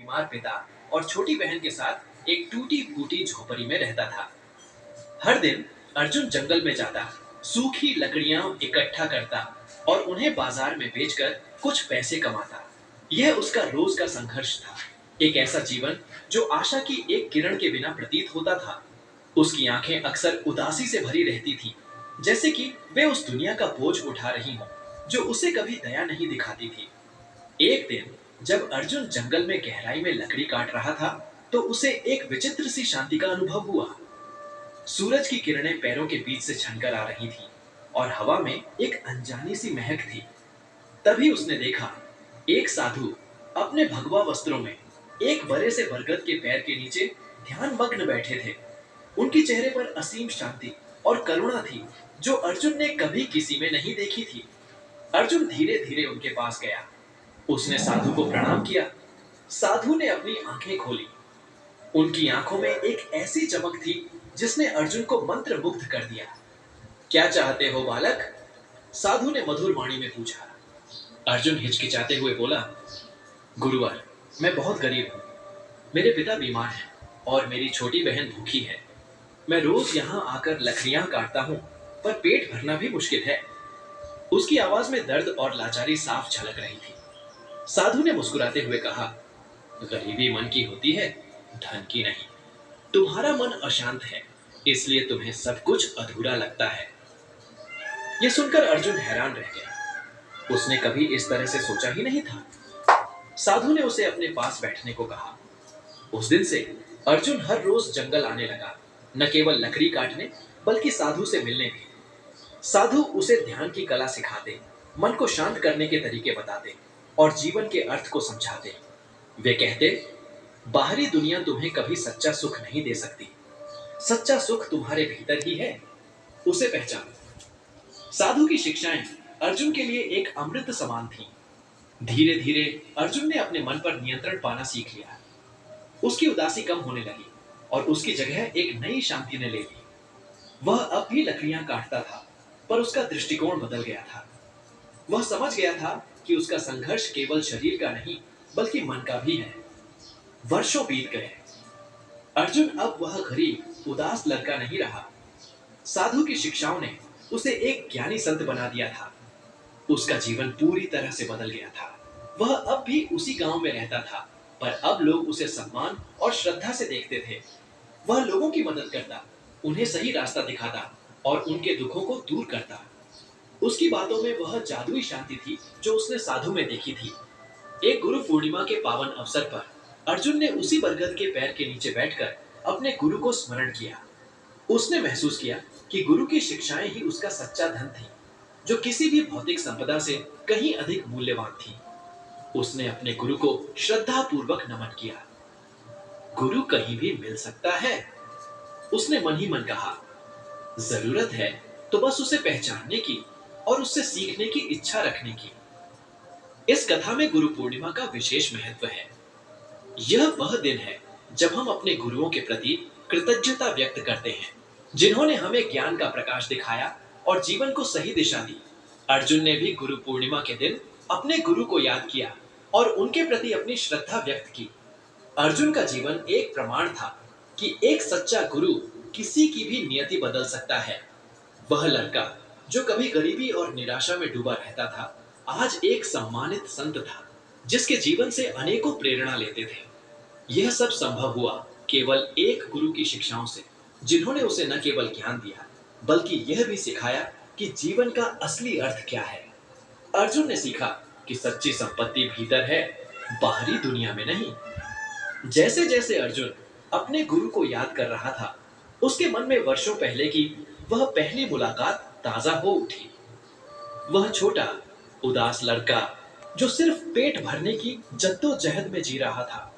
बीमार पिता और छोटी बहन के साथ एक टूटी फूटी झोपड़ी में रहता था। हर दिन अर्जुन जंगल में जाता, सूखी लकड़ियां इकट्ठा करता और उन्हें बाजार में बेचकर कुछ पैसे कमाता। यह उसका रोज का संघर्ष था, एक ऐसा जीवन जो आशा की एक किरण के बिना प्रतीत होता था। उसकी आंखें अक्सर उदासी से भरी रहती थी, जैसे कि वे उस दुनिया का बोझ उठा रही हों जो उसे कभी दया नहीं दिखाती थी। एक दिन जब अर्जुन जंगल में गहराई में लकड़ी काट रहा था, तो उसे एक विचित्र सी शांति का अनुभव हुआ। सूरज की किरणें पैरों के बीच से छनकर आ रही थीं और हवा में एक अनजानी सी महक थी। तभी उसने देखा, एक साधु अपने भगवा वस्त्रों में एक बड़े से बरगद के पेड़ के नीचे ध्यान मग्न बैठे थे। उनके चेहरे पर असीम शांति और करुणा थी, जो अर्जुन ने कभी किसी में नहीं देखी थी। अर्जुन धीरे धीरे उनके पास गया। उसने साधु को प्रणाम किया। साधु ने अपनी आंखें खोली। उनकी आंखों में एक ऐसी चमक थी जिसने अर्जुन को मंत्र मुग्ध कर दिया। क्या चाहते हो बालक? साधु ने मधुर वाणी में पूछा। अर्जुन हिचकिचाते हुए बोला, गुरुवर, मैं बहुत गरीब हूं। मेरे पिता बीमार हैं और मेरी छोटी बहन भूखी है। मैं रोज यहाँ आकर लकड़ियां काटता हूँ, पर पेट भरना भी मुश्किल है। उसकी आवाज में दर्द और लाचारी साफ झलक रही थी। साधु ने मुस्कुराते हुए कहा, गरीबी मन की होती है, धन की नहीं। तुम्हारा मन अशांत है, इसलिए तुम्हें सब कुछ अधूरा लगता है। यह सुनकर अर्जुन हैरान रह गया। उसने कभी इस तरह से सोचा ही नहीं था। साधु ने उसे अपने पास बैठने को कहा। उस दिन से अर्जुन हर रोज जंगल आने लगा, न केवल लकड़ी काटने बल्कि साधु से मिलने भी। साधु उसे ध्यान की कला सिखाते, मन को शांत करने के तरीके बताते और जीवन के अर्थ को समझाते। वे कहते, बाहरी दुनिया तुम्हें कभी सच्चा सुख नहीं दे सकती। सच्चा सुख तुम्हारे भीतर ही है, उसे पहचानो। साधु की शिक्षाएं अर्जुन के लिए एक अमृत समान थीं। धीरे धीरे अर्जुन ने अपने मन पर नियंत्रण पाना सीख लिया। उसकी उदासी कम होने लगी और उसकी जगह एक नई शांति ने ले ली। वह अब भी लकड़ियां काटता था, पर उसका दृष्टिकोण बदल गया था। वह समझ गया था कि उसका संघर्ष केवल शरीर का नहीं बल्कि मन का भी है। वर्षों बीत गए। अर्जुन अब वह गरीब उदास लड़का नहीं रहा। साधु की शिक्षाओं ने उसे एक ज्ञानी संत बना दिया था। उसका जीवन पूरी तरह से बदल गया था। वह अब भी उसी गांव में रहता था, पर अब लोग उसे सम्मान और श्रद्धा से देखते थे। वह लोगों की मदद करता, उन्हें सही रास्ता दिखाता और उनके दुखों को दूर करता। उसकी बातों में वह जादुई शांति थी जो उसने साधु में देखी थी। एक गुरु पूर्णिमा के पावन अवसर पर अर्जुन ने उसी बरगद के पेड़ के नीचे बैठकर अपने गुरु को स्मरण किया। उसने महसूस किया कि गुरु की शिक्षाएं ही उसका सच्चा धन थी, जो किसी भी भौतिक संपदा से कहीं अधिक मूल्यवान थी। उसने अपने गुरु को श्रद्धा पूर्वक नमन किया। गुरु कहीं भी मिल सकता है, उसने मन ही मन कहा। जरूरत है तो बस उसे पहचानने की और उससे सीखने की इच्छा रखने की। इस कथा में गुरु पूर्णिमा का विशेष महत्व है। यह वह दिन है जब हम अपने गुरुओं के प्रति कृतज्ञता व्यक्त करते हैं, जिन्होंने हमें ज्ञान का प्रकाश दिखाया और जीवन को सही दिशा दी। अर्जुन ने भी गुरु पूर्णिमा के दिन अपने गुरु को याद किया और उनके प्रति अपनी श्रद्धा व्यक्त की। अर्जुन का जीवन एक प्रमाण था कि एक सच्चा गुरु किसी की भी नियति बदल सकता है। वह लड़का जो कभी गरीबी और निराशा में डूबा रहता था, आज एक सम्मानित संत था, जिसके जीवन से अनेकों प्रेरणा लेते थे। यह सब संभव हुआ केवल एक गुरु की शिक्षाओं से, जिन्होंने उसे न केवल ज्ञान दिया बल्कि यह भी सिखाया कि जीवन का असली अर्थ क्या है। अर्जुन ने सीखा कि सच्ची संपत्ति भीतर है, बाहरी दुनिया में नहीं। जैसे जैसे अर्जुन अपने गुरु को याद कर रहा था, उसके मन में वर्षों पहले की वह पहली मुलाकात ताजा हो उठी। वह छोटा उदास लड़का जो सिर्फ पेट भरने की जद्दोजहद में जी रहा था,